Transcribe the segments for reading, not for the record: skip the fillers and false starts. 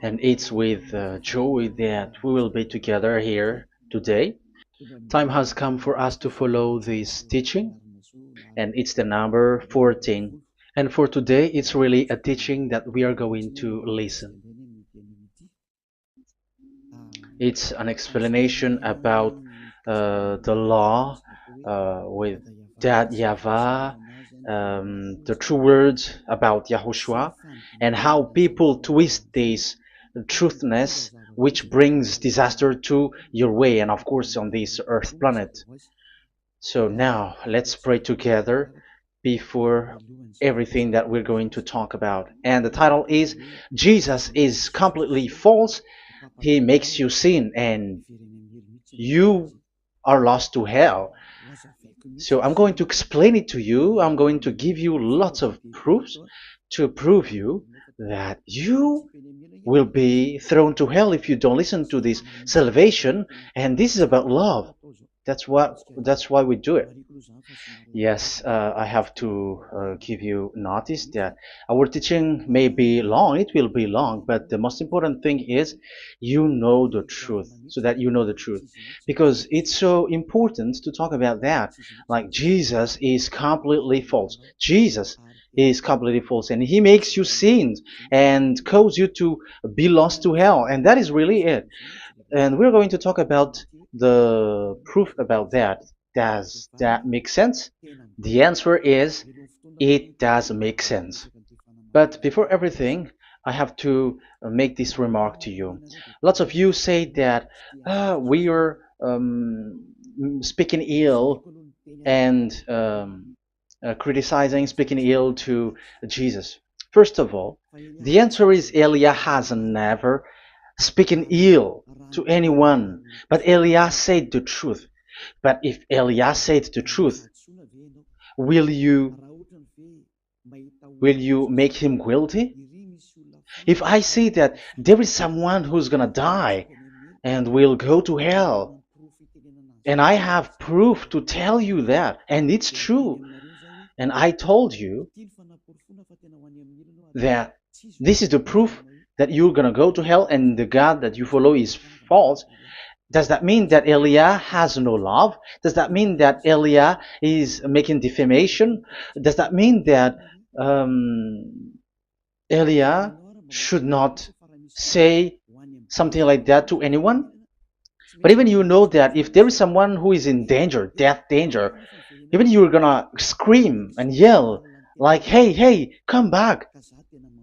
And it's with joy that we will be together here today. Time has come for us to follow this teaching, and it's the number 14. And for today, it's really a teaching that we are going to listen. It's an explanation about the law with that YAHVAH, the true words about YAHOSHUAH, and how people twist this truthness which brings disaster to your way and of course on this earth planet. So now let's pray together before everything that we're going to talk about. And the title is Jesus is completely false. He makes you sin and you are lost to hell. So I'm going to explain it to you. I'm going to give you lots of proofs to prove you that you will be thrown to hell if you don't listen to this salvation. And this is about love. That's why we do it. Yes, I have to give you notice that our teaching may be long, it will be long, but the most important thing is you know the truth, so that you know the truth. Because it's so important to talk about that. Like Jesus is completely false. Jesus is completely false, and he makes you sin and cause you to be lost to hell, and that is really it. And we're going to talk about the proof about that. Does that make sense? The answer is it does make sense. But before everything, I have to make this remark to you. Lots of you say that we are speaking ill and criticizing, speaking ill to Jesus. First of all, the answer is Elia has never speaking ill to anyone, but Elia said the truth. But if Elia said the truth, will you make him guilty? If I say that there is someone who's gonna die and will go to hell, and I have proof to tell you that, and it's true, and I told you that this is the proof that you're gonna go to hell and the God that you follow is false, does that mean that Elia has no love? Does that mean that Elia is making defamation? Does that mean that um, Elia should not say something like that to anyone? But even you know that if there is someone who is in danger, death danger, even you're gonna scream and yell like, hey, hey, come back.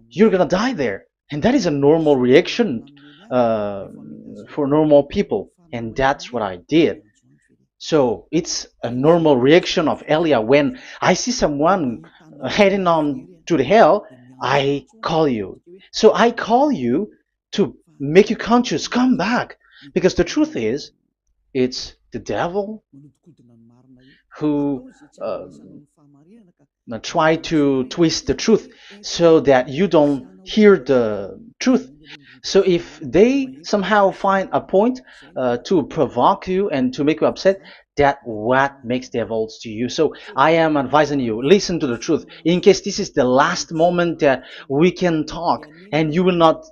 You're gonna die there. And that is a normal reaction uh, for normal people. And that's what I did. So it's a normal reaction of Elia. When I see someone heading on to the hell, I call you. So I call you to make you conscious, come back. Because the truth is, it's the devil who try to twist the truth so that you don't hear the truth. So if they somehow find a point to provoke you and to make you upset, that what makes devils to you. So I am advising you, listen to the truth. In case this is the last moment that we can talk and you will not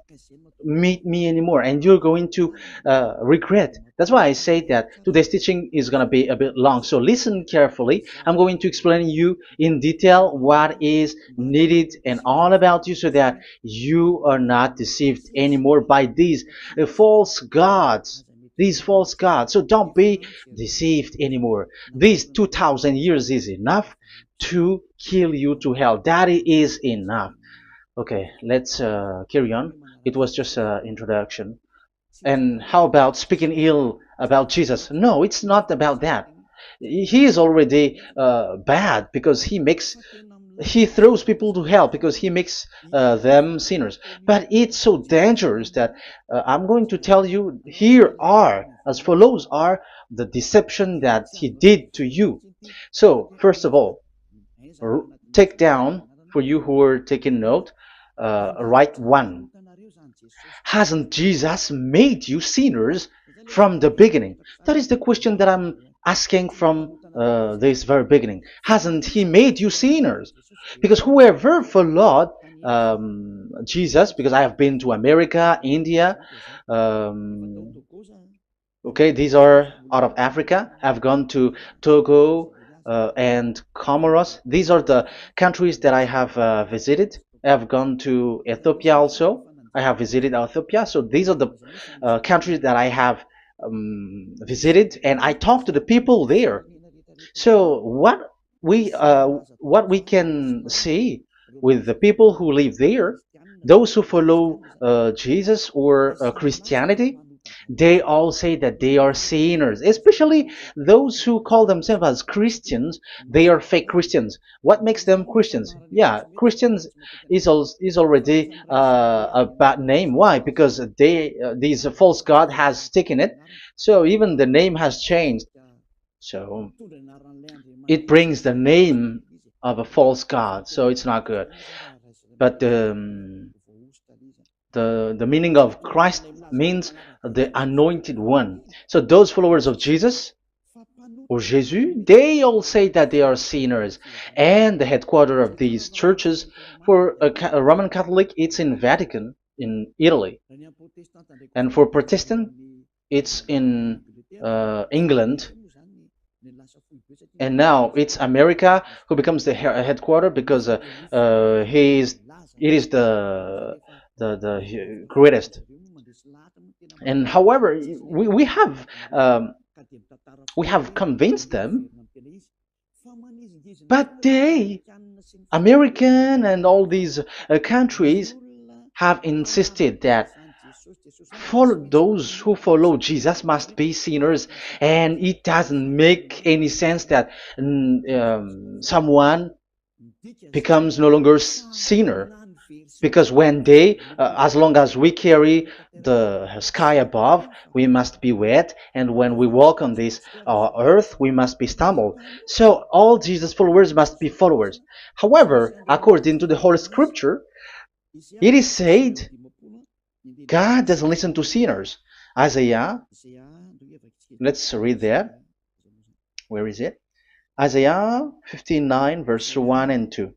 meet me anymore and you're going to regret. That's why I say that today's teaching is going to be a bit long, so listen carefully. I'm going to explain you in detail what is needed and all about you so that you are not deceived anymore by these false gods, these false gods. So don't be deceived anymore. These 2000 years is enough to kill you to hell. That is enough. Okay, let's carry on. It was just an introduction. And how about speaking ill about Jesus? No, it's not about that. He is already bad because he throws people to hell because he makes them sinners. But it's so dangerous that I'm going to tell you here are as follows are the deception that he did to you. So first of all, take down for you who are taking note. Write one. Hasn't Jesus made you sinners from the beginning? That is the question that I'm asking from this very beginning. Hasn't he made you sinners? Because whoever followed Jesus because I have been to America, India. Um, okay, these are out of Africa. I've gone to Togo and Comoros. These are the countries that I have visited. I've gone to Ethiopia also. I have visited Ethiopia. So these are the countries that I have visited, and I talked to the people there. So what we can see with the people who live there, those who follow Jesus or Christianity, they all say that they are sinners, especially those who call themselves as Christians. They are fake Christians. What makes them Christians? Yeah, Christians is already a bad name. Why? Because these false god has taken it. So even the name has changed. So it brings the name of a false god. So it's not good. But the meaning of Christ means the anointed one. So those followers of Jesus or Jesus, they all say that they are sinners. And the headquarters of these churches for a Roman Catholic, it's in Vatican in Italy, and for Protestant, it's in England. And now it's America who becomes the headquarter because he is it is the greatest. And however, um, we have convinced them, but they, American and all these countries, have insisted that those who follow Jesus must be sinners, and it doesn't make any sense that someone becomes no longer sinner because when they, as long as we carry the sky above, we must be wet, and when we walk on this earth, we must be stumbled. So all Jesus followers must be followers. However, according to the Holy Scripture, it is said God doesn't listen to sinners. Isaiah, let's read that. Where is it? Isaiah 59, verse 1 and 2.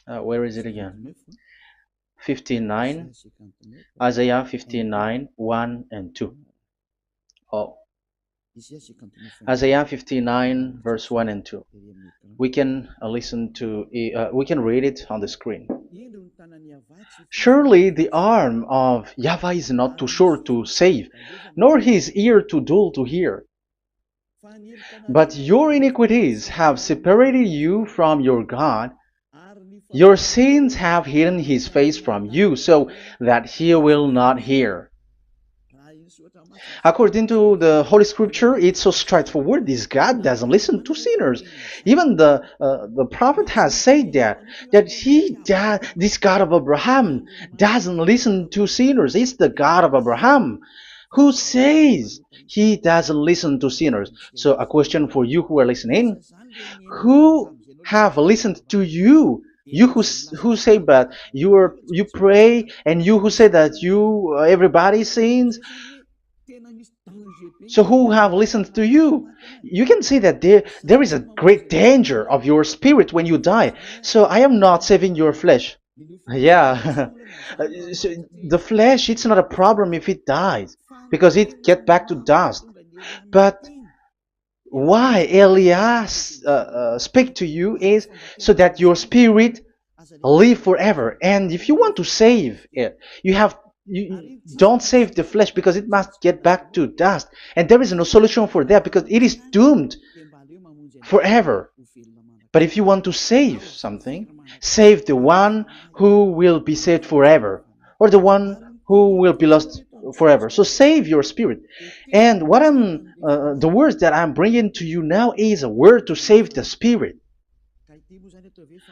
Where is it again? 59, Isaiah 59, 1 and 2. Oh, Isaiah 59, verse 1 and 2. We can we can read it on the screen. Surely the arm of Yahweh is not too short to save, nor his ear too dull to hear. But your iniquities have separated you from your God. Your sins have hidden his face from you so that he will not hear. According to the Holy Scripture, it's so straightforward. This God doesn't listen to sinners. Even the prophet has said that this God of Abraham doesn't listen to sinners. It's the God of Abraham who says he doesn't listen to sinners. So a question for you who are listening: who have listened to you? You who say that you pray, and you who say that you everybody sins. So who have listened to you? You can see that there is a great danger of your spirit when you die. So I am not saving your flesh. Yeah. So the flesh, it's not a problem if it dies because it get back to dust. But why Elias speak to you is so that your spirit live forever. And if you want to save it, you don't save the flesh because it must get back to dust, and there is no solution for that because it is doomed forever. But if you want to save something, save the one who will be saved forever, or the one who will be lost forever. So save your spirit. And the words that I'm bringing to you now is a word to save the spirit.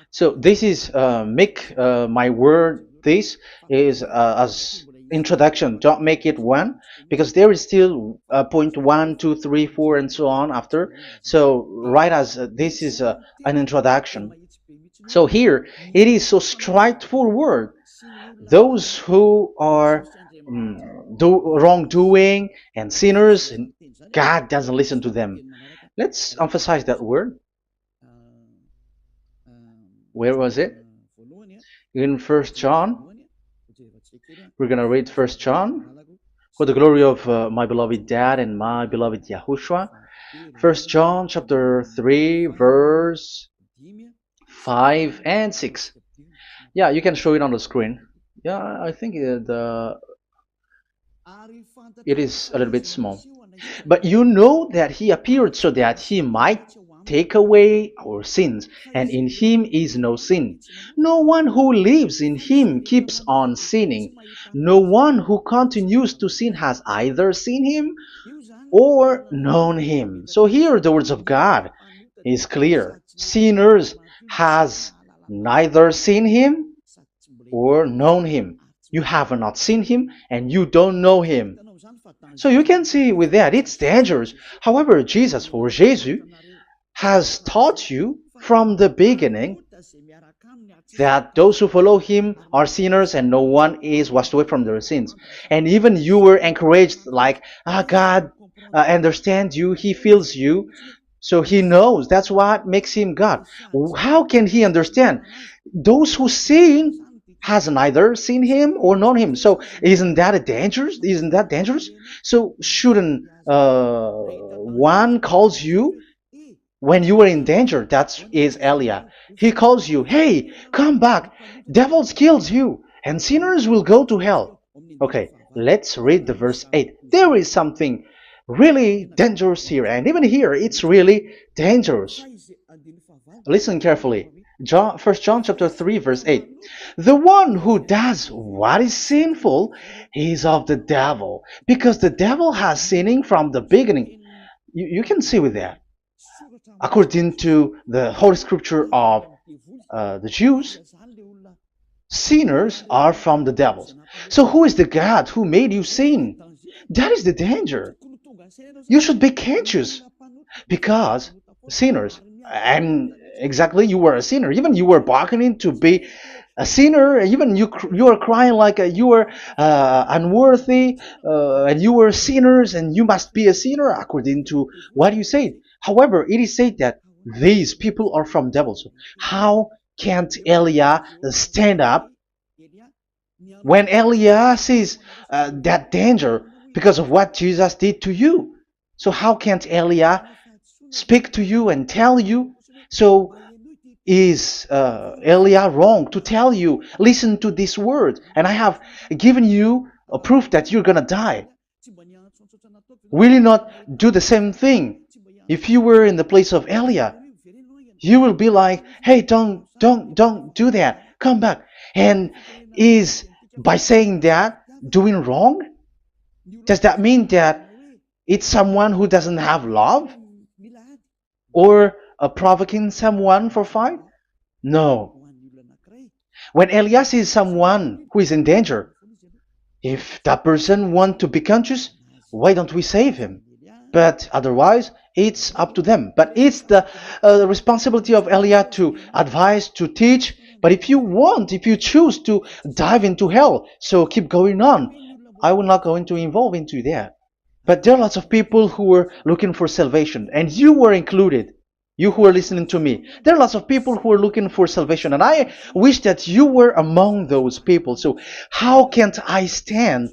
So this is make my word. This is as introduction. Don't make it one because there is still point one, two, three, four, and so on after. So write as this is an introduction. So here it is so straightforward. Those who are wrongdoing and sinners, God doesn't listen to them. Let's emphasize that word. Where was it? In First John. We're gonna read First John. For the glory of my beloved Dad and my beloved YAHOSHUAH. First John chapter 3 verse 5 and 6. Yeah, you can show it on the screen. Yeah, I think it is a little bit small. But you know that he appeared so that he might take away our sins, and in him is no sin. No one who lives in him keeps on sinning. No one who continues to sin has either seen him or known him. So here the words of God is clear. Sinners has neither seen him or known him. You have not seen him and you don't know him. So you can see with that it's dangerous. However, Jesus or Jesus has taught you from the beginning that those who follow him are sinners and no one is washed away from their sins. And even you were encouraged like, God understands you, he feels you, so he knows. That's what makes him God. How can he understand? Those who sin has neither seen him or known him. So isn't that a dangerous? Isn't that dangerous? So shouldn't one calls you when you were in danger? That is Elia. He calls you, hey, come back. Devils kills you, and sinners will go to hell. Okay, let's read the verse 8. There is something really dangerous here, and even here it's really dangerous. Listen carefully. John, 1 John chapter 3 verse 8. The one who does what is sinful is of the devil, because the devil has sinning from the beginning. You can see with that. According to the Holy Scripture of the Jews, sinners are from the devils. So who is the God who made you sin? That is the danger. You should be conscious because sinners, and exactly you were a sinner. Even you were bargaining to be a sinner. Even you are crying like you were unworthy, and you were sinners, and you must be a sinner according to what you said. However, it is said that these people are from devils. How can't Elia stand up when Elia sees that danger because of what Jesus did to you? So how can't Elia speak to you and tell you? So is Elia wrong to tell you, listen to this word, and I have given you a proof that you're gonna die? Will you not do the same thing? If you were in the place of Elia, you will be like, hey, don't do that. Come back. And is by saying that doing wrong? Does that mean that it's someone who doesn't have love? Or provoking someone for fight? No. When Elias is someone who is in danger, if that person wants to be conscious, why don't we save him? But otherwise, it's up to them. But it's the responsibility of Elia to advise, to teach. But if you choose to dive into hell, so keep going on. I will not go into involve into that. But there are lots of people who were looking for salvation, and you were included. You who are listening to me, there are lots of people who are looking for salvation, and I wish that you were among those people. So how can't I stand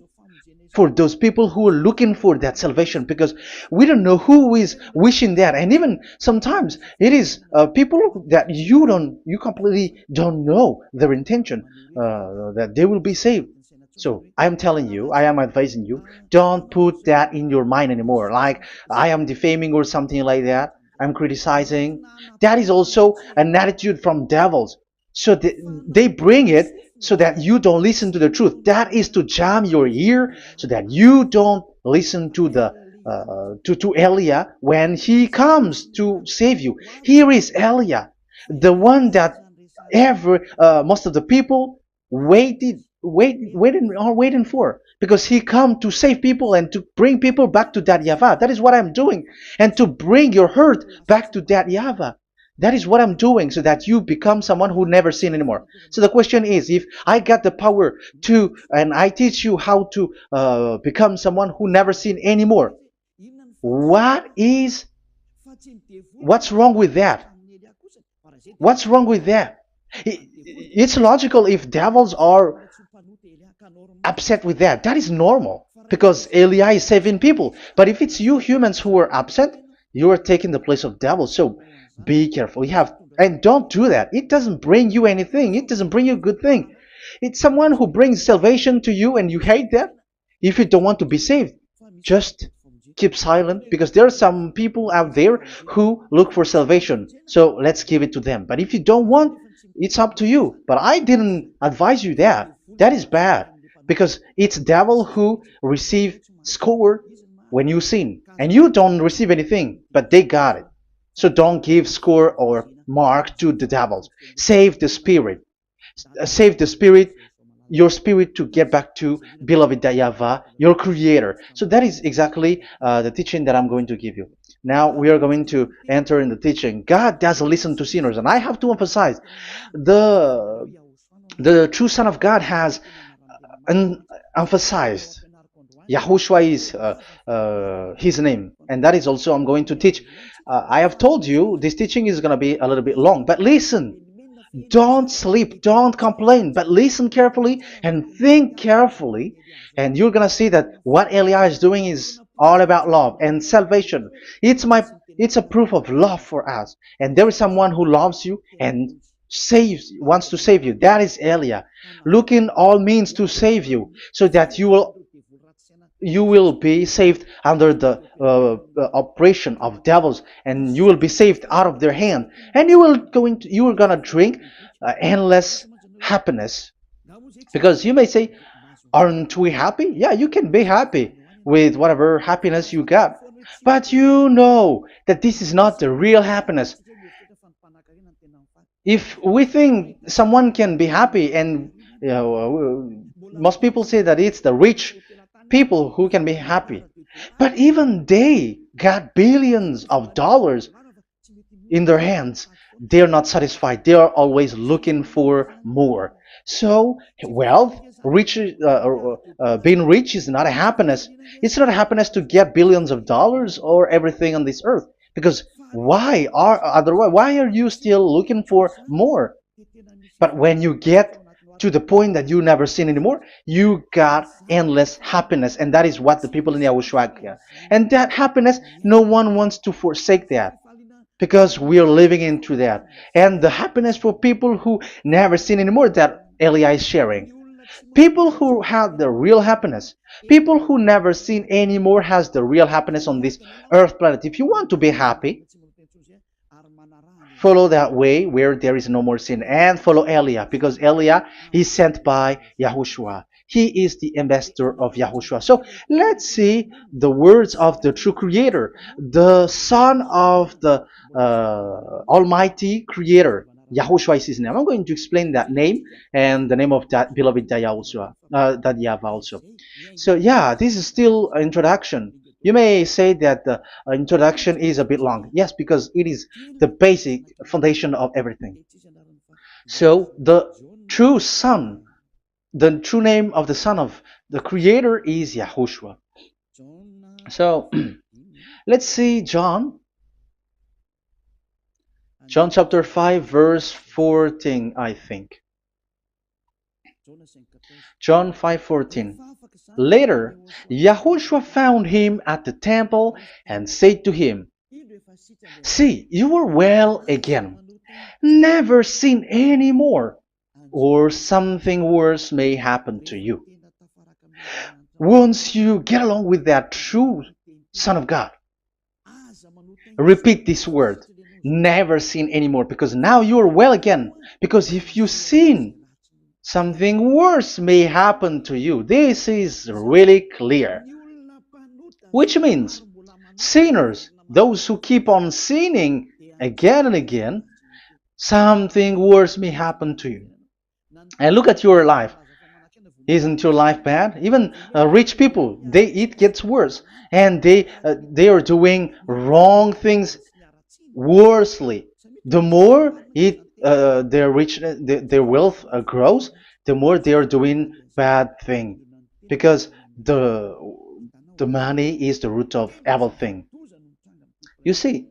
for those people who are looking for that salvation? Because we don't know who is wishing that, and even sometimes it is people that you completely don't know their intention that they will be saved. So I am telling you, I am advising you, don't put that in your mind anymore. Like I am defaming or something like that. I'm criticizing. That is also an attitude from devils. So they bring it so that you don't listen to the truth. That is to jam your ear so that you don't listen to the to Elia when he comes to save you. Here is Elia, the one that most of the people waiting for, because he come to save people and to bring people back to that YAHVAH. That is what I'm doing, and to bring your hurt back to that YAHVAH. That is what I'm doing, so that you become someone who never sin anymore. So the question is, if I got the power to, and I teach you how to become someone who never sin anymore, what is What's wrong with that? What's wrong with that? It's logical if devils are upset with that. That is normal because Eli is saving people. But if it's you humans who are upset, you are taking the place of devils. So be careful. You have and don't do that. It doesn't bring you anything. It doesn't bring you a good thing. It's someone who brings salvation to you and you hate that. If you don't want to be saved, just keep silent because there are some people out there who look for salvation. So let's give it to them. But if you don't want, it's up to you. But I didn't advise you that. That is bad because it's devil who receive score when you sin and you don't receive anything, but they got it. So don't give score or mark to the devils. Save the spirit. Save the spirit, your spirit to get back to beloved Dayava, your creator. So that is exactly the teaching that I'm going to give you. Now we are going to enter in the teaching. God doesn't listen to sinners, and I have to emphasize the the true Son of God has emphasized. Yahushua is his name, and that is also I'm going to teach. I have told you this teaching is going to be a little bit long, but listen. Don't sleep, don't complain, but listen carefully and think carefully, and you're gonna see that what Eli is doing is all about love and salvation. It's a proof of love for us, and there is someone who loves you and wants to save you. That is Elia, looking all means to save you, so that you will be saved under the operation of devils, and you will be saved out of their hand, and you are gonna drink endless happiness. Because you may say, aren't we happy? Yeah, you can be happy with whatever happiness you got, but you know that this is not the real happiness. If we think someone can be happy, and most people say that it's the rich people who can be happy, but even they got billions of dollars in their hands, they're not satisfied. They are always looking for more. So wealth, being rich is not a happiness. It's not a happiness to get billions of dollars or everything on this earth. Because why are you still looking for more? But when you get to the point that you never sin anymore, you got endless happiness, and that is what the people in Yahushua get. And that happiness, no one wants to forsake that because we are living into that. And the happiness for people who never sin anymore that Elia is sharing. People who have the real happiness, people who never sin anymore has the real happiness on this earth planet. If you want to be happy, follow that way where there is no more sin and follow Elia because Elia is sent by Yahushua. He is the ambassador of Yahushua. So let's see the words of the true creator, the son of the almighty creator. Yahushua is his name. I'm going to explain that name and the name of that beloved Yahushua, that Yahvah also. So yeah, this is still an introduction. You may say that the introduction is a bit long. Yes, because it is the basic foundation of everything. So the true name of the Son of the Creator is Yahushua. So let's see John chapter 5 verse 14, I think. John 5:14. Later, Yahushua found him at the temple and said to him, "See, you are well again. Never sin any more, or something worse may happen to you." Once you get along with that true Son of God, repeat this word. Never sin anymore, because now you are well again. Because if you sin, something worse may happen to you. This is really clear. Which means sinners, those who keep on sinning again and again, something worse may happen to you. And look at your life. Isn't your life bad? Even rich people, it gets worse, and they are doing wrong things worsely. The more their wealth grows, the more they are doing bad thing, because the money is the root of everything. You see,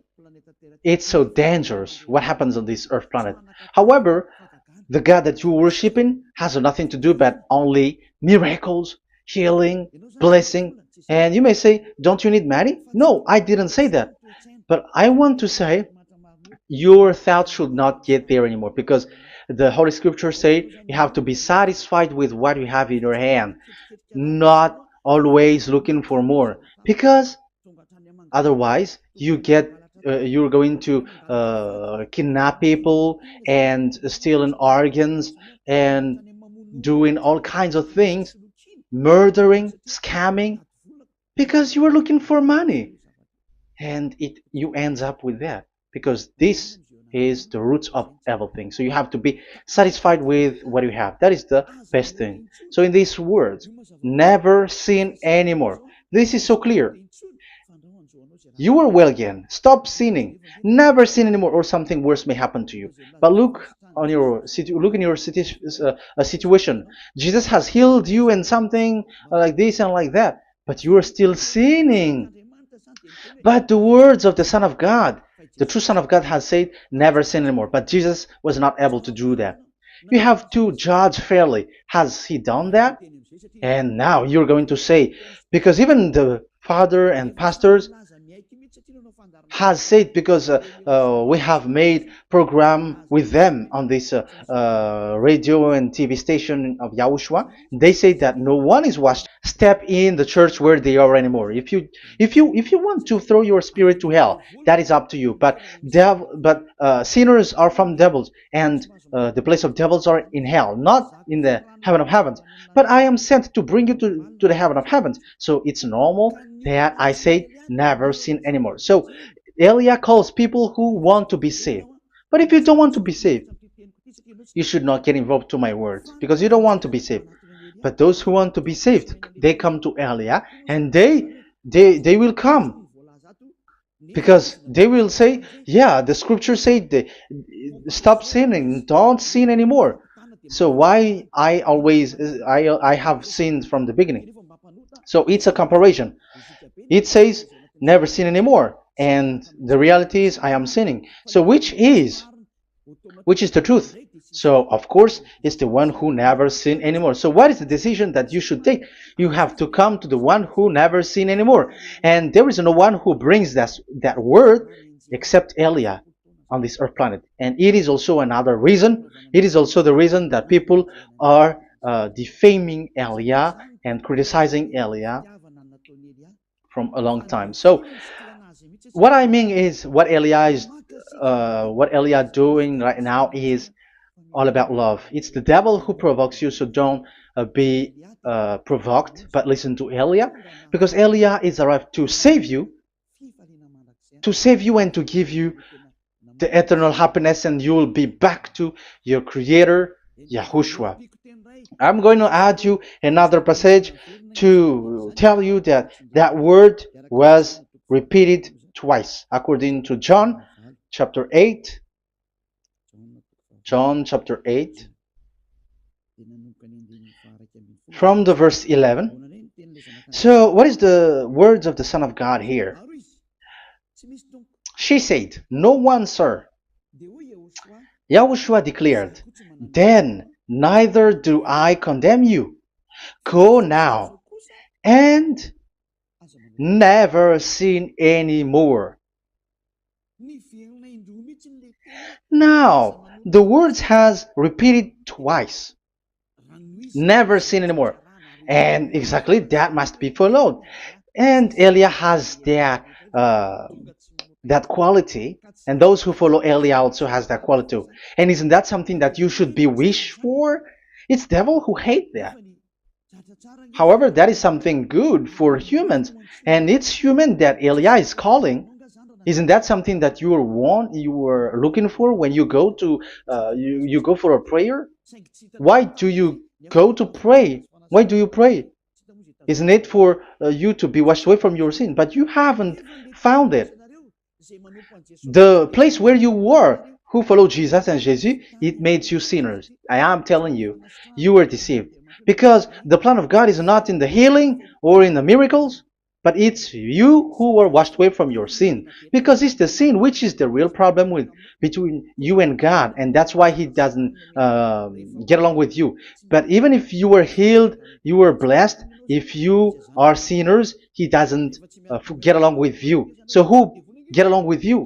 It's so dangerous what happens on this earth planet. However, the God that you're worshiping has nothing to do but only miracles, healing, blessing. And you may say, don't you need money? No, I didn't say that. But I want to say your thoughts should not get there anymore, because the Holy Scriptures say you have to be satisfied with what you have in your hand, not always looking for more, because otherwise you're going to kidnap people and stealing organs and doing all kinds of things, murdering, scamming, because you are looking for money, and it you ends up with that, because this is the roots of everything. So you have to be satisfied with what you have. That is the best thing. So in these words, never sin anymore. This is so clear. You are well again. Stop sinning. Never sin anymore, or something worse may happen to you. But look in your situation. Jesus has healed you and something like this and like that, but you are still sinning. But the words of the Son of God, the true Son of God, has said, never sin anymore. But Jesus was not able to do that. You have to judge fairly. Has he done that? And now you're going to say, because even the father and pastors has said, because we have made program with them on this radio and TV station of YAHOSHUAH. They say that no one is washed step in the church where they are anymore. If you want to throw your spirit to hell, that is up to you. But sinners are from devils, and the place of devils are in hell, not in the heaven of heavens. But I am sent to bring you to the heaven of heavens. So it's normal that I say never sin anymore. So Elia calls people who want to be saved. But if you don't want to be saved, you should not get involved to my words, because you don't want to be saved. But those who want to be saved, they come to Elia, and they will come, because they will say, yeah, the scriptures say stop sinning, don't sin anymore. So why I have sinned from the beginning? So it's a comparison. It says never sin anymore, and the reality is I am sinning. So which is the truth? So of course it's the one who never sin anymore. So what is the decision that you should take? You have to come to the one who never sin anymore, and there is no one who brings that word except Elia on this earth planet. And it is also another reason. It is also the reason that people are defaming Elia and criticizing Elia from a long time. So what I mean is what Elia doing right now is all about love. It's the devil who provokes you, so don't be provoked, but listen to Elia, because Elia is arrived to save you and to give you the eternal happiness, and you will be back to your Creator, Yahushua. I'm going to add you another passage to tell you that that word was repeated twice, according to John chapter 8. John chapter 8, from the verse 11. So what is the words of the Son of God here? She said, no one, sir. Yahushua declared, then neither do I condemn you. Go now and never sin anymore. Now, the words has repeated twice. Never sin anymore. And exactly that must be followed. And Elia has that quality, and those who follow Elia also has that quality too. And isn't that something that you should be wish for? It's devil who hate that. However, that is something good for humans, and it's human that Elia is calling. Isn't that something that you were looking for when you go to you go for a prayer? Why do you go to pray? Why do you pray? Isn't it for you to be washed away from your sin? But you haven't found it. The place where you were, who followed Jesus and Jesus, it made you sinners. I am telling you, you were deceived. Because the plan of God is not in the healing or in the miracles, but it's you who were washed away from your sin, because it's the sin which is the real problem with between you and God, and that's why He doesn't get along with you. But even if you were healed, you were blessed. If you are sinners, He doesn't get along with you. So who get along with you?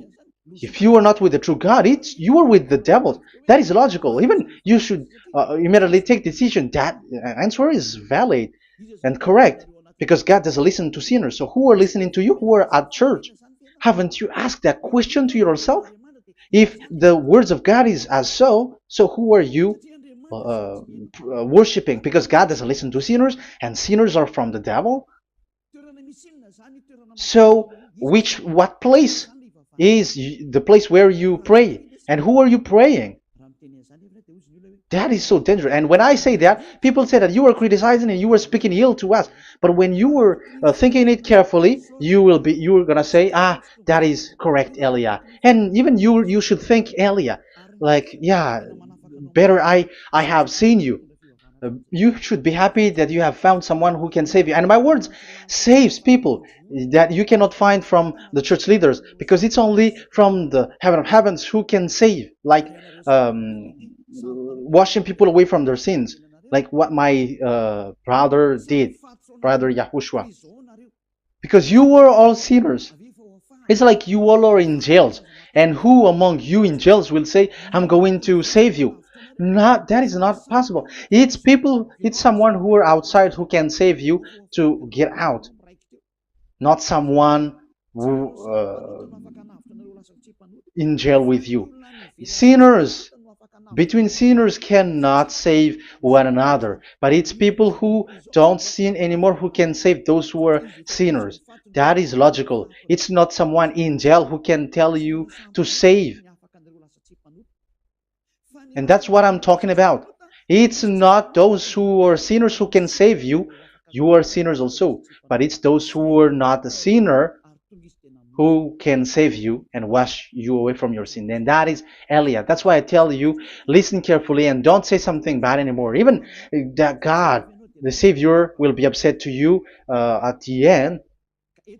If you are not with the true God, it's you are with the devil. That is logical. Even you should immediately take decision. That answer is valid and correct, because God doesn't listen to sinners. So who are listening to you? Who are at church? Haven't you asked that question to yourself? If the words of God is as so who are you worshiping? Because God doesn't listen to sinners, and sinners are from the devil. So, what place is the place where you pray, and who are you praying? That is so dangerous. And when I say that, people say that you are criticizing and you are speaking ill to us. But when you were thinking it carefully, you are gonna say, ah, that is correct, Elia. And even you should think, Elia, like, yeah, better I have seen you. You should be happy that you have found someone who can save you. And my words saves people that you cannot find from the church leaders, because it's only from the heaven of heavens who can save, like washing people away from their sins, like what my brother did, brother Yahushua. Because you were all sinners. It's like you all are in jails, and who among you in jails will say, "I'm going to save you"? Not that is not possible. It's people. It's someone who are outside who can save you to get out, not someone who in jail with you. Sinners between sinners cannot save one another, but it's people who don't sin anymore who can save those who are sinners. That is logical. It's not someone in jail who can tell you to save. And that's what I'm talking about. It's not those who are sinners who can save you. You are sinners also. But it's those who are not a sinner who can save you and wash you away from your sin. And that is Eliah. That's why I tell you, listen carefully and don't say something bad anymore. Even that God, the Savior, will be upset to you at the end.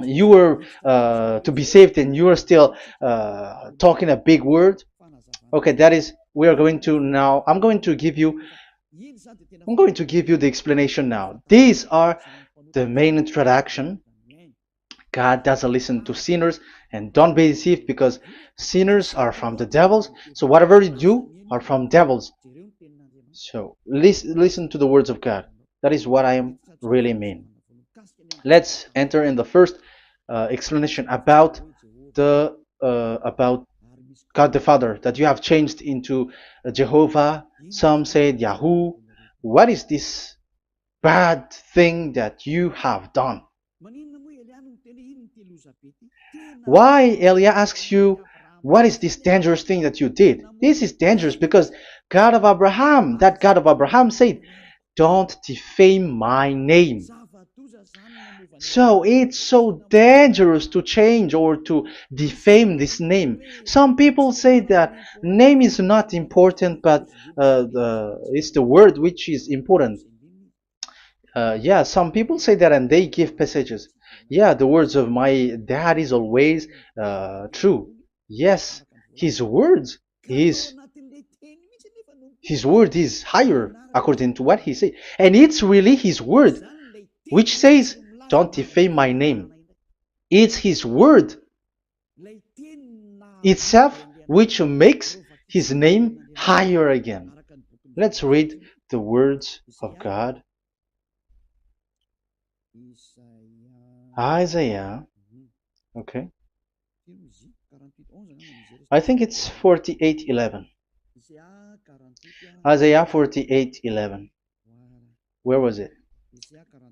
You were to be saved and you are still talking a big word. Okay, that is, we are going to now, I'm going to give you the explanation now. These are the main introduction. God doesn't listen to sinners, and don't be deceived, because sinners are from the devils. So whatever you do are from devils. So listen to the words of God. That is what I really mean. Let's enter in the first explanation about the about God the Father, that you have changed into Jehovah. Some said Yahoo. What is this bad thing that you have done? Why Elia asks you, what is this dangerous thing that you did? This is dangerous because God of Abraham, that God of Abraham said, don't defame my name. So it's so dangerous to change or to defame this name. Some people say that name is not important, but it's the word which is important. Yeah, some people say that and they give passages. Yeah, the words of my dad is always true. Yes, his words is his word is higher according to what he said, and it's really his word which says, "Don't defame my name." It's his word itself which makes his name higher again. Let's read the words of God. Isaiah, okay. I think it's 48:11. Isaiah 48:11. Where was it?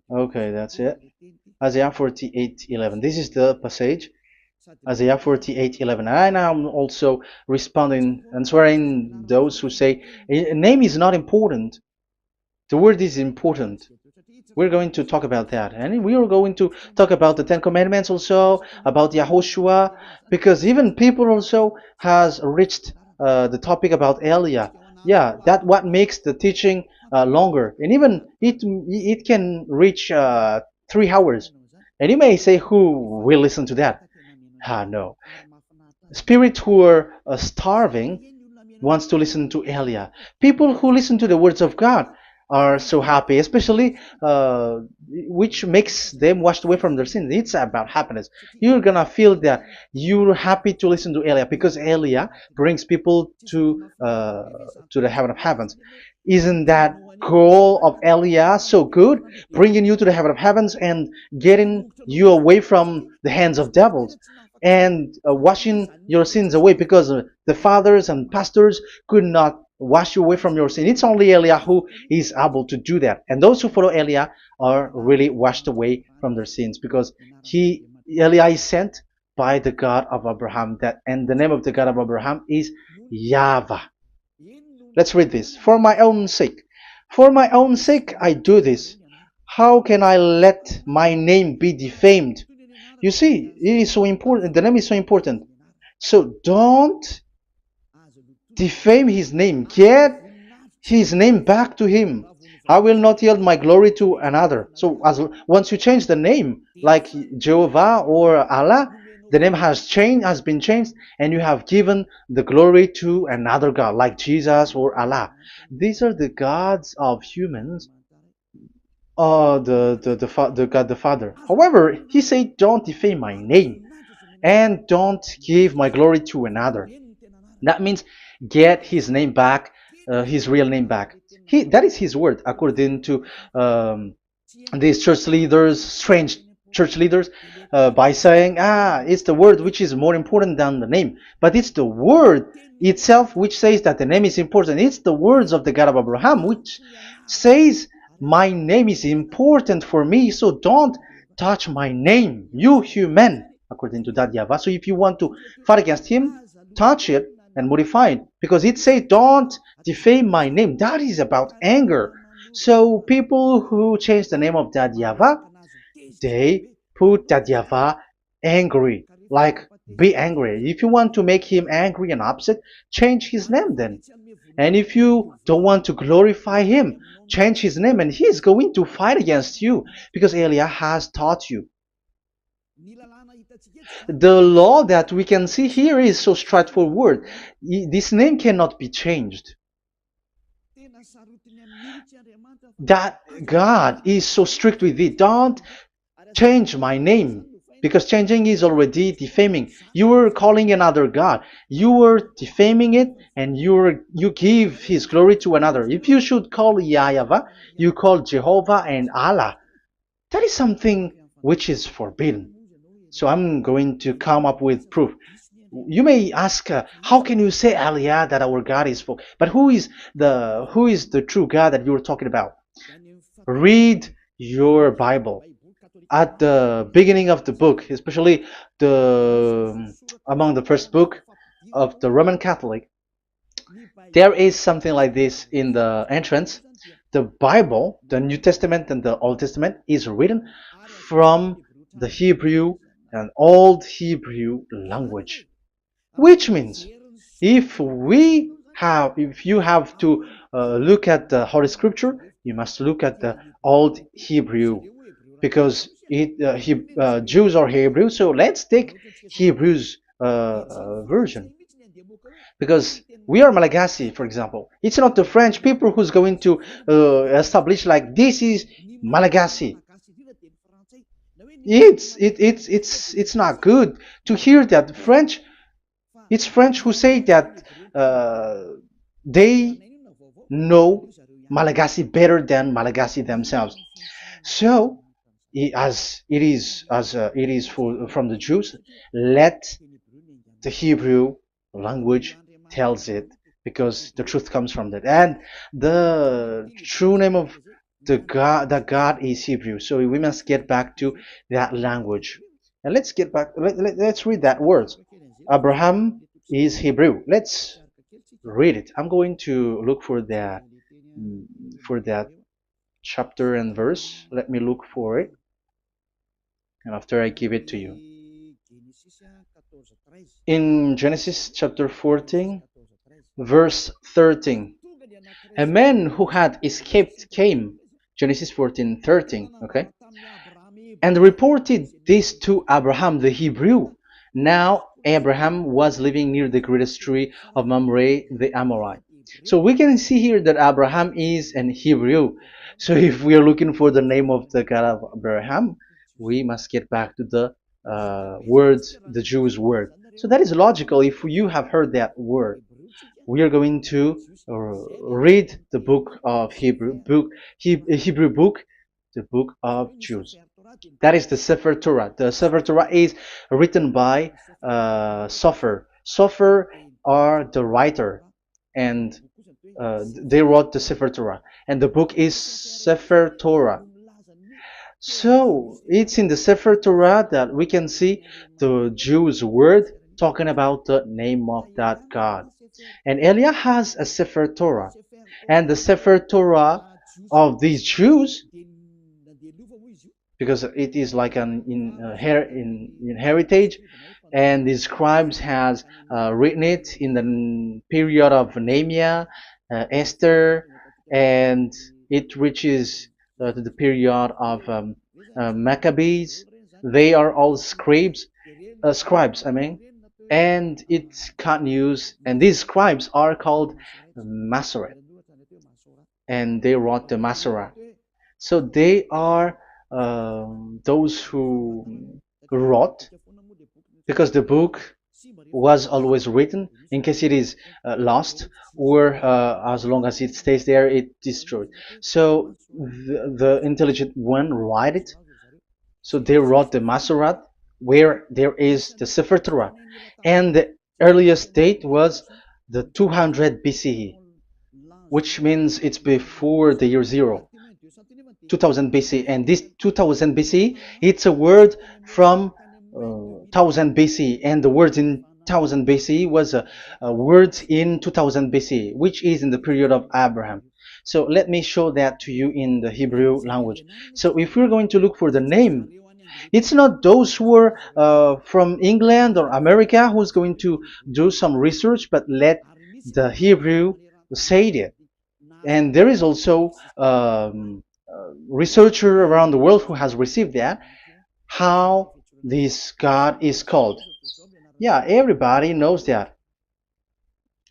Okay, that's it. Isaiah 48:11. This is the passage. Isaiah 48:11. And I'm also responding, answering those who say a name is not important. The word is important. We're going to talk about that, and we are going to talk about the Ten Commandments also, about Yahushua, because even people also has reached the topic about Elia. Yeah, that what makes the teaching longer, and even it can reach 3 hours. And you may say, who will listen to that? Ah, no. Spirits who are starving wants to listen to Elia. People who listen to the words of God are so happy, especially which makes them washed away from their sins. It's about happiness. You're gonna feel that you're happy to listen to Elia because Elia brings people to the heaven of heavens. Isn't that goal of Elia so good, bringing you to the heaven of heavens and getting you away from the hands of devils? And washing your sins away because the fathers and pastors could not wash you away from your sin. It's only Elia who is able to do that. And those who follow Elia are really washed away from their sins because Elia is sent by the God of Abraham. And the name of the God of Abraham is YAHVAH. Let's read this. For my own sake. For my own sake I do this. How can I let my name be defamed? You see, it is so important. The name is so important. So don't defame his name. Get his name back to him. I will not yield my glory to another. So once you change the name, like Jehovah or Allah, the name has been changed, and you have given the glory to another God, like Jesus or Allah. These are the gods of humans, the God the Father. However, he said, "Don't defame my name, and don't give my glory to another." That means get his name back, his real name back. That is his word, according to these church leaders, strange church leaders, by saying, it's the word which is more important than the name. But it's the word itself which says that the name is important. It's the words of the God of Abraham which says, my name is important for me, so don't touch my name, you human, according to that YAHVAH. So if you want to fight against him, touch it and modify it, because it says, don't defame my name. That is about anger. So people who change the name of that YAHVAH, they put that YAHVAH angry, like be angry. If you want to make him angry and upset, change his name then. And if you don't want to glorify him, change his name, and he's going to fight against you, because Elia has taught you. The law that we can see here is so straightforward. This name cannot be changed. That God is so strict with it. Don't change my name, because changing is already defaming. You are calling another God. You are defaming it, and you give his glory to another. If you should call YAHVAH, you call Jehovah and Allah. That is something which is forbidden. So I'm going to come up with proof. You may ask, how can you say, Elia, that our God is full? But who is the true God that you're talking about? Read your Bible. At the beginning of the book, especially among the first book of the Roman Catholic, there is something like this in the entrance. The Bible, the New Testament and the Old Testament, is written from the Hebrew and Old Hebrew language, which means if you have to look at the Holy Scripture, you must look at the Old Hebrew, because Jews are Hebrew. So let's take Hebrew's version, because we are Malagasy, for example. It's not the French people who's going to establish like this is Malagasy. It's not good to hear that French. It's French who say that they know Malagasy better than Malagasy themselves. So, as it is from the Jews, let the Hebrew language tells it, because the truth comes from that, and the true name of the God is Hebrew. So we must get back to that language, and let's get back. Let's read that words. Abraham is Hebrew. Let's read it. I'm going to look for that chapter and verse. Let me look for it, and after I give it to you. In Genesis chapter 14, verse 13, a man who had escaped came. Genesis 14:13. Okay, and reported this to Abraham the Hebrew. Now Abraham was living near the greatest tree of Mamre the Amorite. So we can see here that Abraham is an Hebrew. So if we are looking for the name of the God of Abraham, we must get back to the word, the Jewish word. So that is logical if you have heard that word. We are going to read the book of Hebrew book, the book of Jews. That is the Sefer Torah. The Sefer Torah is written by Sofer. Sofer are the writer, and they wrote the Sefer Torah, and the book is Sefer Torah. So it's in the Sefer Torah that we can see the Jews' word talking about the name of that God. And Elia has a Sefer Torah, and the Sefer Torah of these Jews, because it is like an in heritage, and the scribes has written it in the period of Nehemiah, Esther, and it reaches to the period of Maccabees. They are all scribes, I mean, and it continues, and these scribes are called Masoret, and they wrote the Masorah. So they are those who wrote, because the book was always written in case it is lost, or as long as it stays there, it destroyed. So the intelligent one write it. So they wrote the Masorat, where there is the Sefer Torah, and the earliest date was the 200 BCE, which means it's before the year zero. 2000 BC, and this 2000 BC, it's a word from 1000 BC, and the word in 1000 BC was a word in 2000 BC, which is in the period of Abraham. So let me show that to you in the Hebrew language. So if we're going to look for the name, it's not those who are from England or America who's going to do some research, but let the Hebrew say it. And there is also researcher around the world who has received that, how this God is called. Yeah, everybody knows that.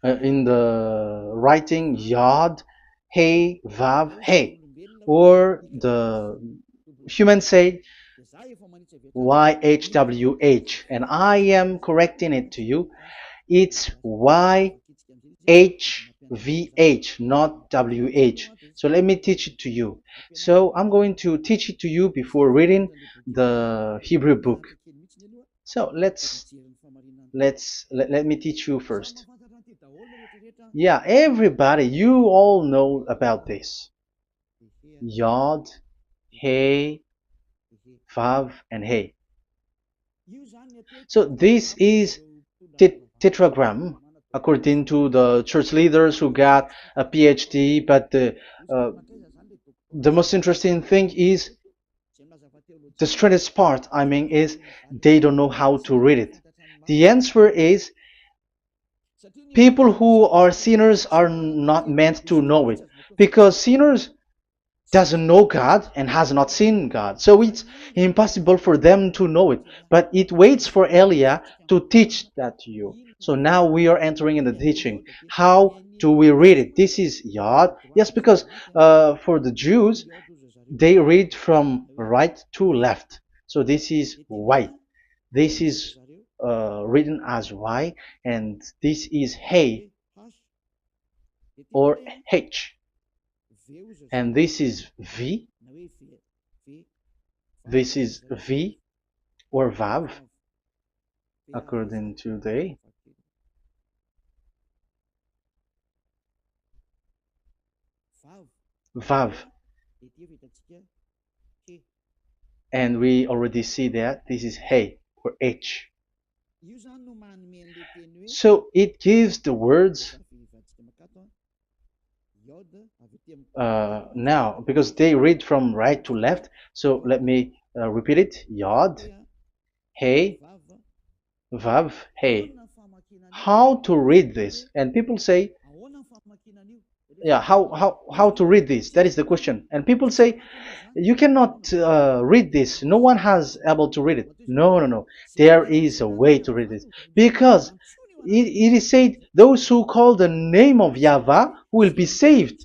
In the writing Yod, Hey, Vav, Hey, or the humans say YHWH, and I am correcting it to you. It's YHVH, not WH. So let me teach it to you. So I'm going to teach it to you before reading the Hebrew book. So let me teach you first. Yeah, everybody, you all know about this. Yod, Hey, Vav, and Hey. So this is tetragram, according to the church leaders who got a PhD. But the most interesting thing is, the strangest part, I mean, is they don't know how to read it. The answer is, people who are sinners are not meant to know it, because sinners doesn't know God and has not seen God. So it's impossible for them to know it. But it waits for Elia to teach that to you. So now we are entering in the teaching. How do we read it? This is Yod. Yes, because for the Jews, they read from right to left. So this is Y. This is written as Y, and this is Hey or H. And this is V. This is V or Vav, according to the Vav. And we already see that this is Hey or H. So it gives the words now, because they read from right to left. So let me repeat it. Yod, Hey, Vav, Hey. How to read this? And people say, Yeah, how to read this? That is the question. And people say you cannot read this. No one has able to read it. No, no, no. There is a way to read this because it is said those who call the name of Yahweh will be saved.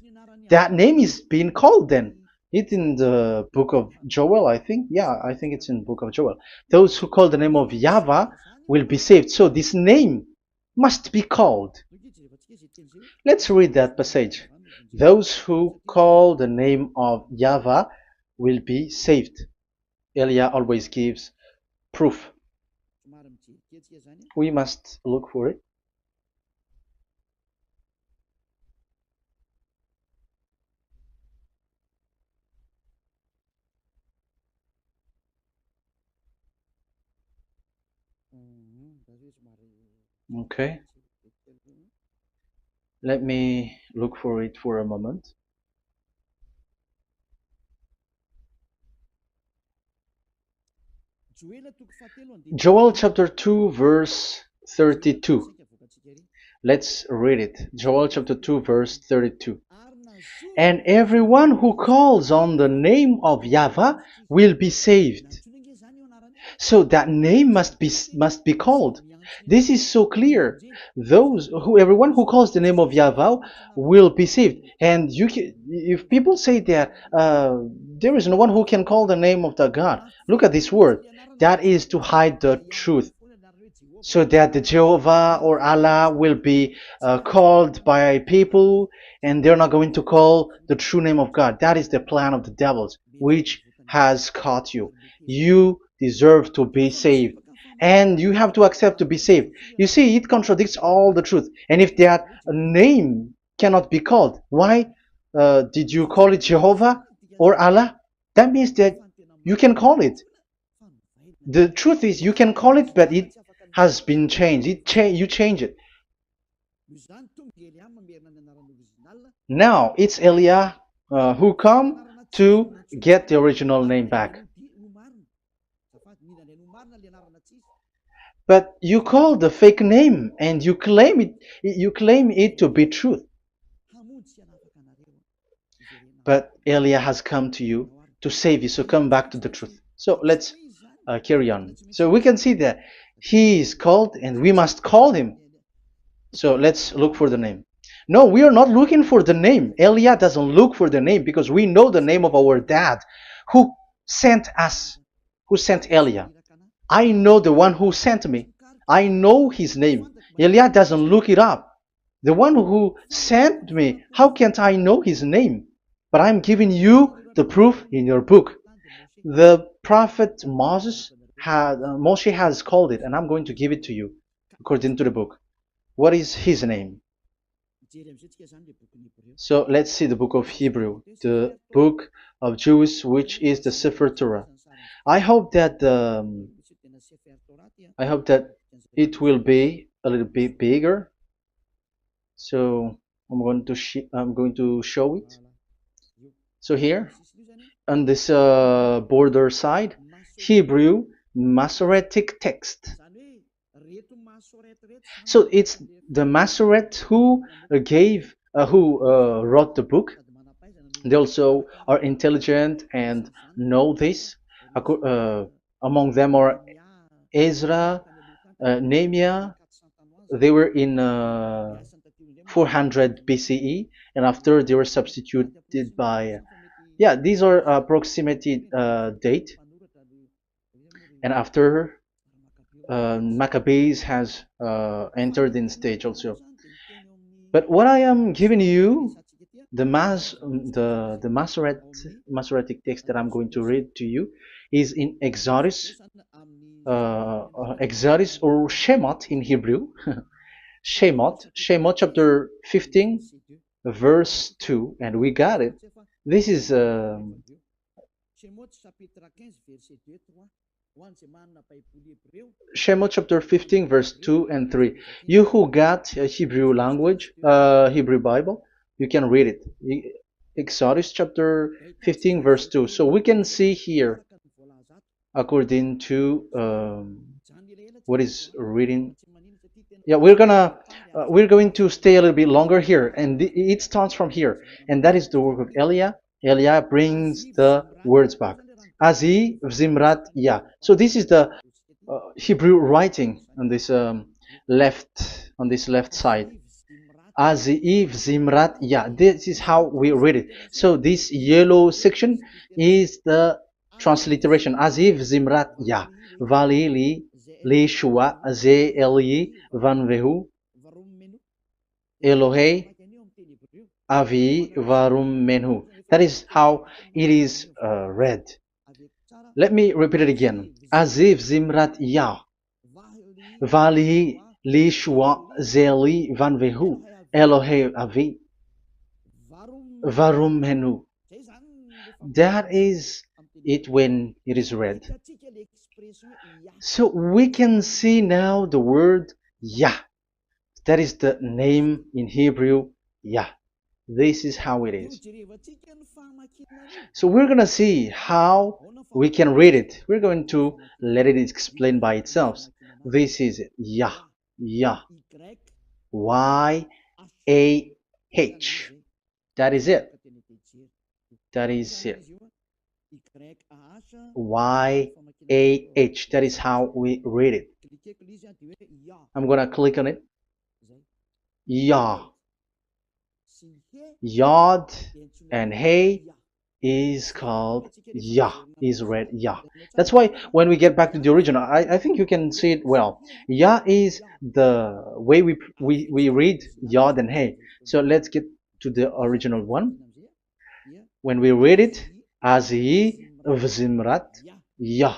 That name is being called then. It's in the book of Joel, I think. Yeah, I think it's in the book of Joel. Those who call the name of Yahweh will be saved. So this name must be called. Let's read that passage. Those who call the name of Yahweh will be saved. Elia always gives proof. We must look for it. Okay, let me look for it for a moment. Joel chapter 2, verse 32. Let's read it. Joel chapter 2, verse 32. And everyone who calls on the name of Yahweh will be saved. So that name must be called. This is so clear. Everyone who calls the name of Yahweh will be saved. And if people say that there is no one who can call the name of the God, look at this word. That is to hide the truth, so that the Jehovah or Allah will be called by people, and they're not going to call the true name of God. That is the plan of the devils, which has caught you. You deserve to be saved, and you have to accept to be saved. You see, it contradicts all the truth. And if that name cannot be called, why did you call it Jehovah or Allah? That means that you can call it. The truth is, you can call it, but it has been changed. You change it. Now it's Elia who come to get the original name back. But you call the fake name and you claim it. You claim it to be truth. But Elia has come to you to save you. So come back to the truth. So let's carry on. So we can see that he is called and we must call him. So let's look for the name. No, we are not looking for the name. Elia doesn't look for the name because we know the name of our dad who sent us, who sent Elia. I know the one who sent me. I know his name. Elia doesn't look it up. The one who sent me, how can't I know his name? But I'm giving you the proof in your book. The prophet Moshe has called it, and I'm going to give it to you according to the book. What is his name? So let's see the book of Hebrew, the book of Jews, which is the Sefer Torah. I hope that it will be a little bit bigger. So I'm going to show it. So here on this border side, Hebrew Masoretic text. So it's the Masoret who wrote the book. They also are intelligent and know this. Among them are Ezra, Nehemiah. They were in 400 BCE, and after they were substituted by, yeah, these are approximated date. And after Maccabees has entered in stage also. But what I am giving you, the Masoretic text that I'm going to read to you, is in Exodus, Exodus or Shemot in Hebrew, Shemot chapter 15, verse 2, and we got it. This is Shemot chapter 15, verse 2 and 3. You who got a Hebrew language, Hebrew Bible, you can read it. Exodus chapter 15, verse 2. So we can see here, according to what is reading Yeah, we're going to stay a little bit longer here, and it starts from here, and that is the work of Elia. Elia brings the words back. Azi Zimrat Ya. So this is the Hebrew writing on this left side. Aziv Zimrat Ya. This is how we read it. So this yellow section is the transliteration. Aziv Zimrat Ya. Vali li shua ze eli van vehu Elohei avi varum menhu. That is how it is read. Let me repeat it again. Aziv Zimrat Ya. Vali li shua ze eli van vehu Elohei avi varum menhu. That is it when it is read. So we can see now the word Yah. That is the name in Hebrew, Yah. This is how it is. So we're going to see how we can read it. We're going to let it explain by itself. This is it. Yah. Yah. Y-A-H. That is it. That is it. Y-A-H. That is how we read it. I'm going to click on it. Yah. Yod and Hey is called Yah, is read Yah. That's why when we get back to the original, I think you can see it well. Yah is the way we read Yod and Hey. So let's get to the original one. When we read it, Azi Vzimrat Yah.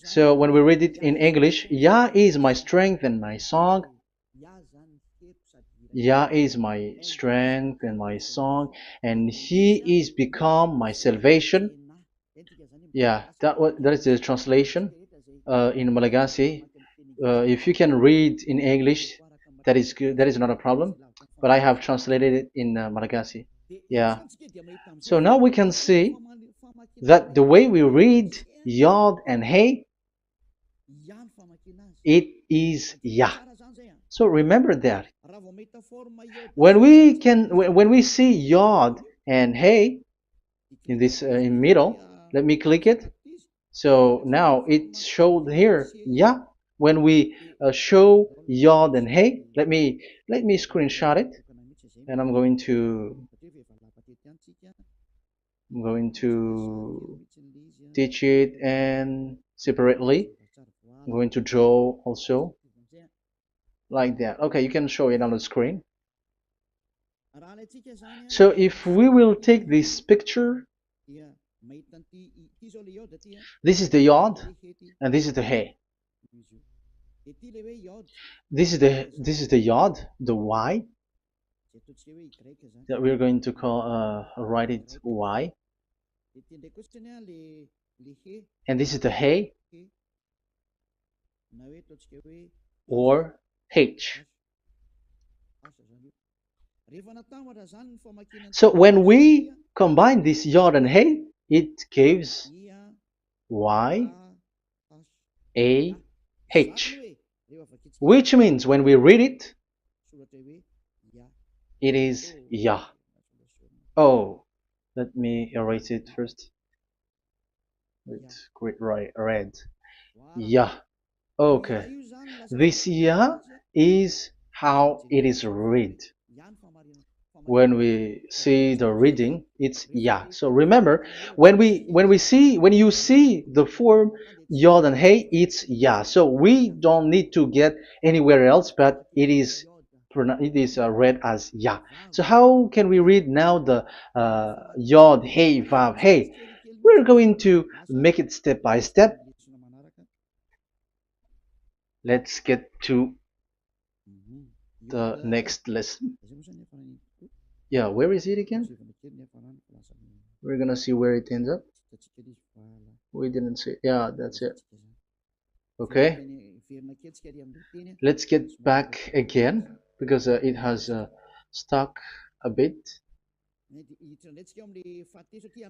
So when we read it in English, Yah is my strength and my song. Yah is my strength and my song, and He is become my salvation. Yeah, that is the translation in Malagasy. If you can read in English, that is good. That is not a problem. But I have translated it in Malagasy. Yeah. So now we can see that the way we read Yod and Hey, it is Yah. So remember that. When we see Yod and Hey in this in middle, let me click it. So now it showed here Yah. When we show Yod and Hey, let me screenshot it, and I'm going to teach it and separately. I'm going to draw also like that. Okay, you can show it on the screen. So if we will take this picture, this is the Yod and this is the Hey. This is the Yod, the Y, that we're going to call write it Y. And this is the Hey or H. So when we combine this Yod and Hey, it gives Y A H, which means when we read it, it is Yah. Oh, let me erase it first with great red. Yah. Okay. This Yah is how it is read. When we see the reading, it's Yah. So remember, when you see the form Yod and Hey, it's Yah. So we don't need to get anywhere else, but it is read as Yah. So how can we read now the Yod, Hey, Vav, Hey? We're going to make it step by step. Let's get to the next lesson. Yeah, where is it again? We're gonna see where it ends up. We didn't see. Yeah, that's it. Okay. Let's get back again because it has stuck a bit.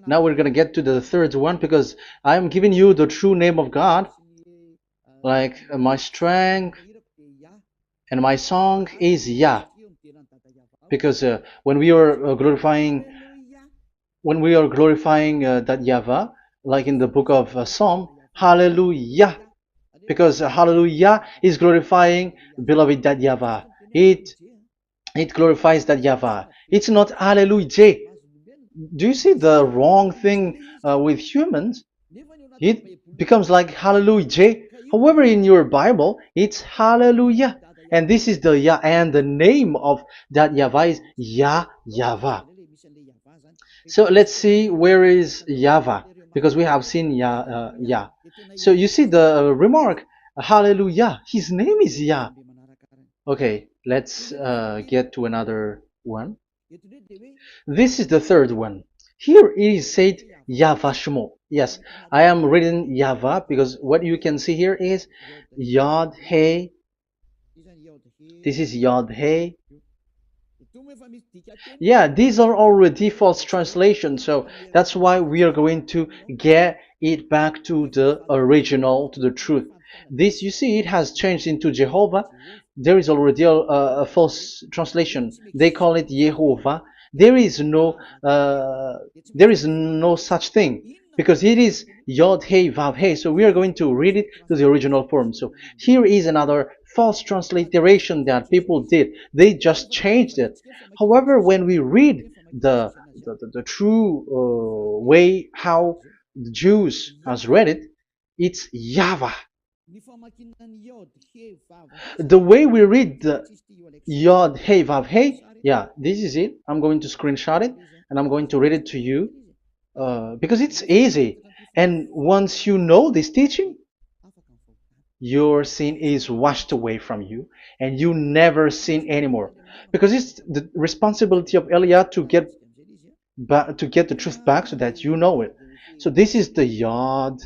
Now we're gonna get to the third one because I'm giving you the true name of God, like my strength and my song is Yah, because when we are glorifying that Yahweh, like in the book of Psalm, Hallelujah, because Hallelujah is glorifying beloved that Yahweh. It glorifies that Yahweh. It's not Hallelujah. Do you see the wrong thing with humans? It becomes like Hallelujah. However, in your Bible, it's Hallelujah. And this is the Yah, and the name of that Yahweh is Yahvah. So let's see where is Yahvah, because we have seen Yah. So you see the remark, Hallelujah. His name is Yah. Okay, let's get to another one. This is the third one. Here it is said YAHVAH. Yes, I am reading Yahvah because what you can see here is Yod Hey. This is Yod Hey. Yeah, these are already false translations, so that's why we are going to get it back to the original, to the truth. This, you see, it has changed into Jehovah. There is already a false translation. They call it Yehovah. There is no, there is no such thing because it is Yod Hey Vav Hey. So we are going to read it to the original form. So here is another false transliteration that people did. They just changed it. However, when we read the true way how the Jews has read it, it's Yahvah. The way we read the Yod Hey Vav Hey, yeah, this is it. I'm going to screenshot it and I'm going to read it to you because it's easy. And once you know this teaching, your sin is washed away from you and you never sin anymore, because it's the responsibility of Elia to get back, to get the truth back so that you know it. So this is the Yod.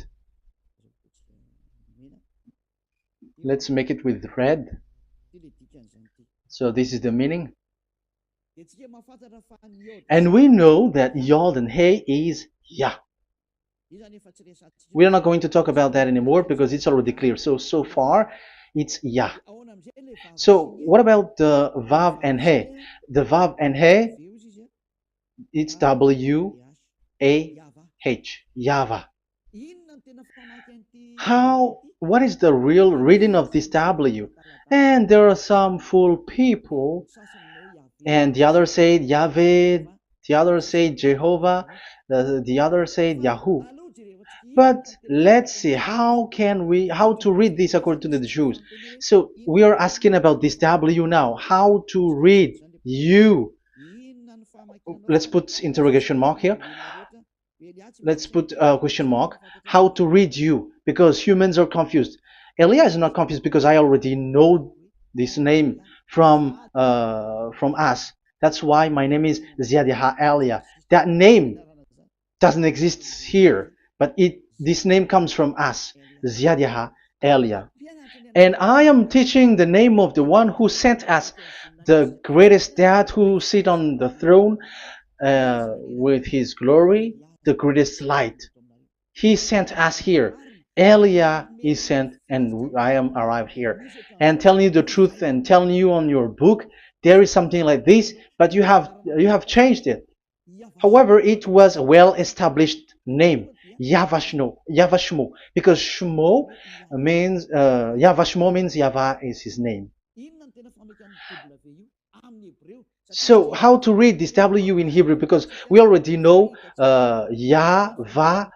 Let's make it with red. So this is the meaning. And we know that Yod and Hey is Yah. We are not going to talk about that anymore because it's already clear. So far, it's Yah. So what about the Vav and He? The Vav and He, it's W-A-H, Yahvah. What is the real reading of this W? And there are some fool people, and the other say Yahweh, the other say Jehovah, the other say Yahoo. But let's see how to read this according to the Jews. So we are asking about this W now. How to read you? Let's put interrogation mark here. Let's put a question mark. How to read you? Because humans are confused. Elia is not confused because I already know this name from us. That's why my name is Ziadiha Elia. That name doesn't exist here, but this name comes from us, Ziadiha Elia. And I am teaching the name of the one who sent us, the greatest dad who sit on the throne with his glory, the greatest light. He sent us here. Elia is sent, and I am arrived here. And telling you the truth and telling you on your book, there is something like this, but you have changed it. However, it was a well-established name, YAHVAH, because Shmo means YAHVAH means Yahvah is his name. So how to read this W in Hebrew? Because we already know Yahvah.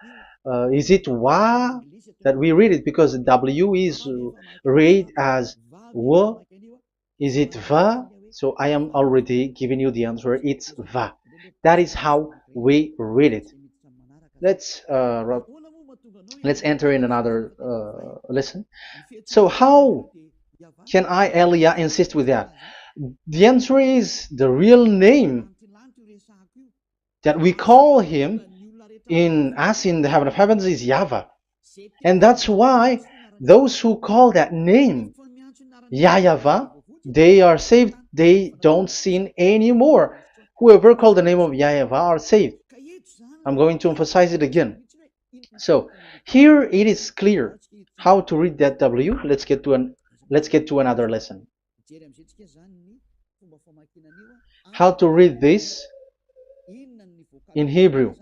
Is it Wa that we read it? Because W is read as W. Is it Va? So I am already giving you the answer. It's Va. That is how we read it. Let's enter in another lesson. So how can I, Elia, insist with that? The answer is the real name that we call him in the heaven of heavens is Yahvah. And that's why those who call that name Yahvah, they are saved. They don't sin anymore. Whoever call the name of YAHVAH are saved. I'm going to emphasize it again. So here it is clear how to read that W. Let's get to another lesson. How to read this in Hebrew.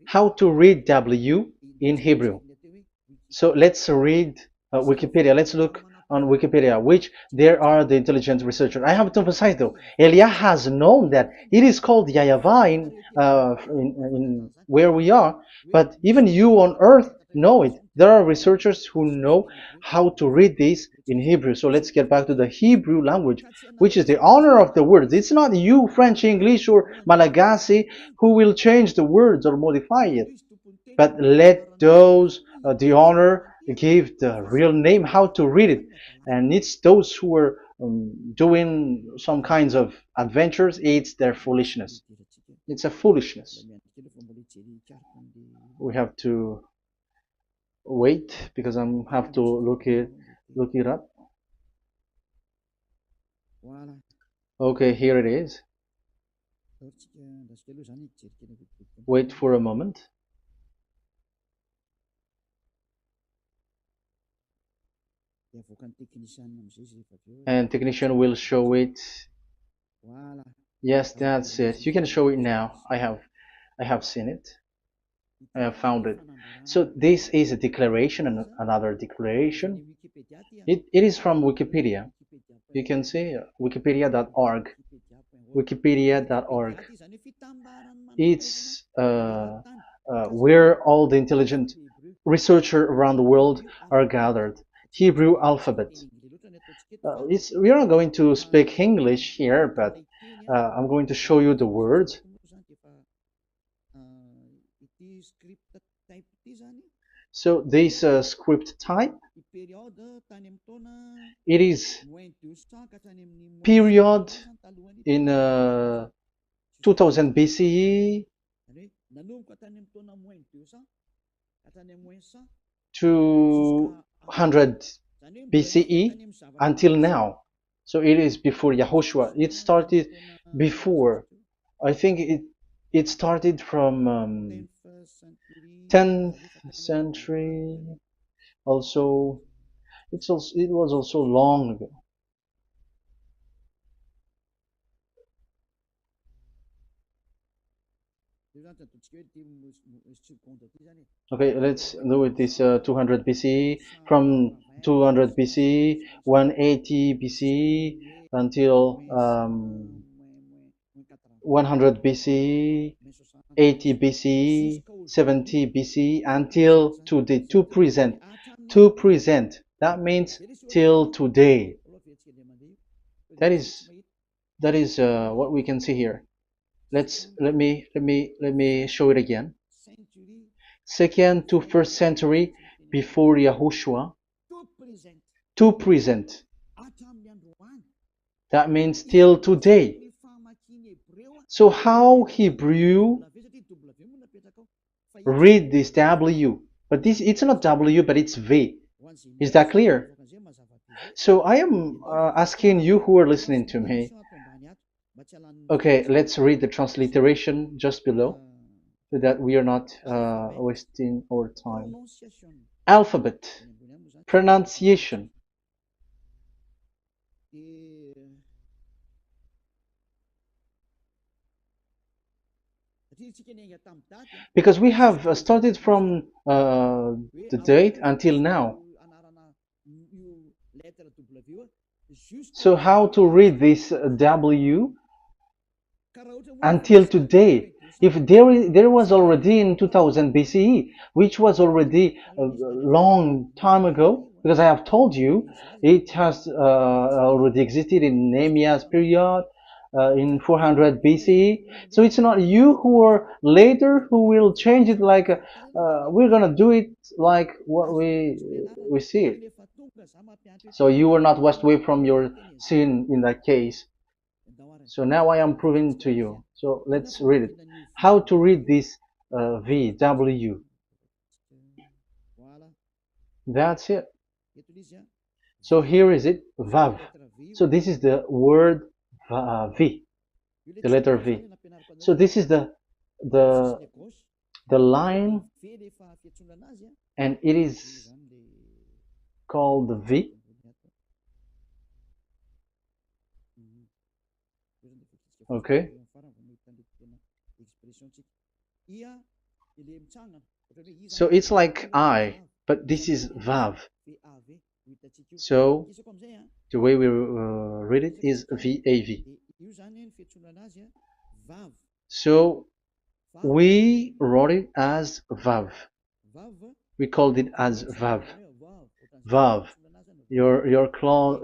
How to read W in Hebrew. So let's read Wikipedia. Let's look on Wikipedia, which there are the intelligent researchers. I have to emphasize though, Elia has known that it is called YAHVAH in where we are, but even you on earth know it. There are researchers who know how to read this in Hebrew. So let's get back to the Hebrew language, which is the honor of the words. It's not you, French, English, or Malagasy, who will change the words or modify it. But let those the honor give the real name how to read it, and it's those who are doing some kinds of adventures. It's their foolishness. It's a foolishness. We have to wait because I have to look it up. Okay, here it is. Wait for a moment. And technician will show it. Yes, that's it. You can show it now. I have seen it. I have found it. So this is a declaration and another declaration. It is from Wikipedia. You can see wikipedia.org. Wikipedia.org. It's where all the intelligent researchers around the world are gathered. Hebrew alphabet. We are not going to speak English here, but I'm going to show you the words. So this script type, it is period in 2000 BCE, 200 BCE until now. So it is before Yahushua. It started before. I think it started from 10th century. Also, it was also long ago. Okay, let's do it this 200 BCE, from 200 BCE, 180 BCE until 100 BCE, 80 BCE, 70 BCE until today, to present. To present. That means till today. That is what we can see here. Let me show it again. Second to first century before Yahushua. To present. That means till today. So how Hebrew read this W? But this, it's not W, but it's V. Is that clear? So I am asking you who are listening to me. Okay, let's read the transliteration just below, so that we are not wasting our time. Alphabet, pronunciation. Because we have started from the date until now. So how to read this W until today? If there was already in 2000 BCE, which was already a long time ago, because I have told you it has already existed in Nehemiah's period, in 400 BCE. So it's not you who are later who will change it, like we're gonna do it like what we see it. So you were not washed away from your sin in that case. So now I am proving to you. So let's read it. How to read this VW? That's it. So here is it, Vav. So this is the word V. the letter V. So this is the the line, and it is called V. Okay. So it's like I, but this is Vav. So the way we read it is VAV. So we wrote it as Vav. We called it as Vav. Vav. Your claw,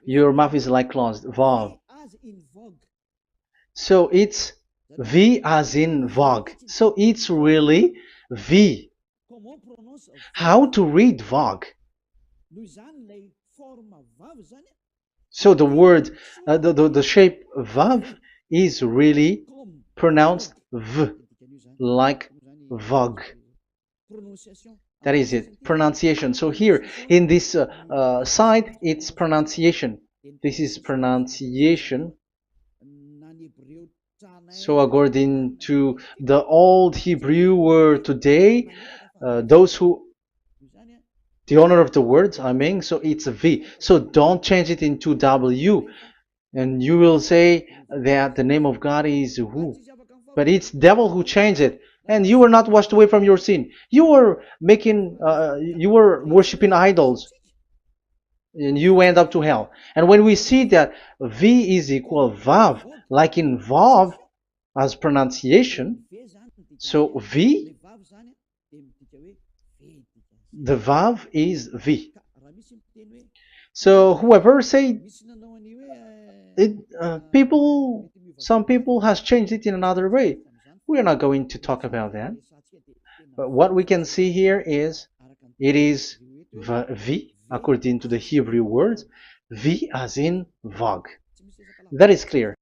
your mouth is like closed. Vav. So it's V as in Vogue. So it's really V. How to read Vogue? So the word, the shape Vav is really pronounced V, like Vogue. That is it, pronunciation. So here in this side, it's pronunciation. This is pronunciation. So according to the old Hebrew word today, those who, the owner of the word, I mean, so it's a V. So don't change it into W. And you will say that the name of God is who? But it's devil who changed it. And you were not washed away from your sin. You were you were worshiping idols. And you end up to hell. And when we see that V is equal Vav, like in Vav as pronunciation, so V, the Vav is V. So whoever say it, some people has changed it in another way. We are not going to talk about that. But what we can see here is it is V according to the Hebrew words, V as in Vogue. That is clear.